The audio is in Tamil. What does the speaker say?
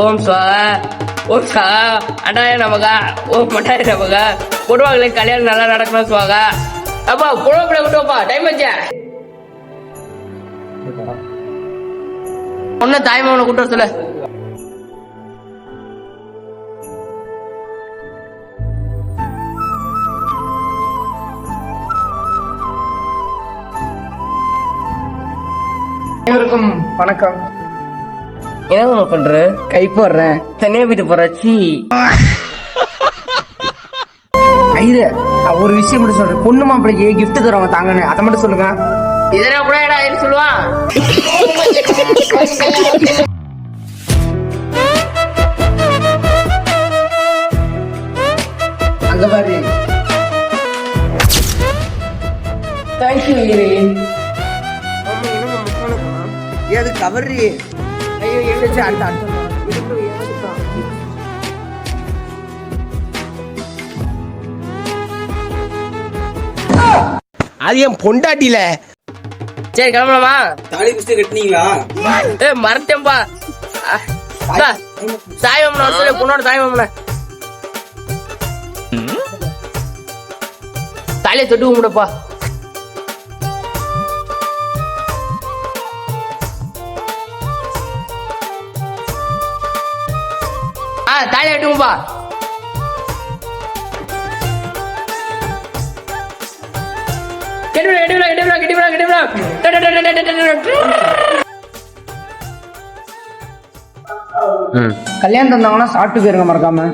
ஓம் சுவாகா ஓம் சுவாகா அண்டாய நமகா ஓம் மண்டாய நமகா கொடுவாங்களே கல்யாணம் நல்லா நடக்கணும் சுவாகா. அப்பா குழப்பட விட்டுப்பா டைம் வச்சா ஒன்னு தாய்மாவனை கூட்ட சொல்ல. அனைவருக்கும் வணக்கம். என்ன பண்ற? கை போடுறேன். தனியா வீட்டு போறாச்சி. ஐயா ஒரு விஷயம் மட்டும் சொல்றேன். பொண்ணு மாப்பிளைக்கு gift தருவாங்க தாங்கன்னு, அதை மட்டும் சொல்லுங்க. இதெல்லாம் கூட சொல்லுவான். அங்க பாரு. தேங்க்யூ. அது கவரு. ஐயோ எழுச்சி அடுத்த அது என் பொண்டாட்டில. சரி கிளம்பலாமா? தாலி பிடிச்சு கட்டினீங்களா? மறட்டேன்பா. தாய் மாமன சொல்லு, பொண்ணோட தாய் மாமன தாலியை தொட்டு கும்பிடுப்பா. தாலியை கட்டுங்கப்பா. கல்யாணம் தந்தாங்கன்னா சாப்பிட்டு போயிருங்க மறக்காம.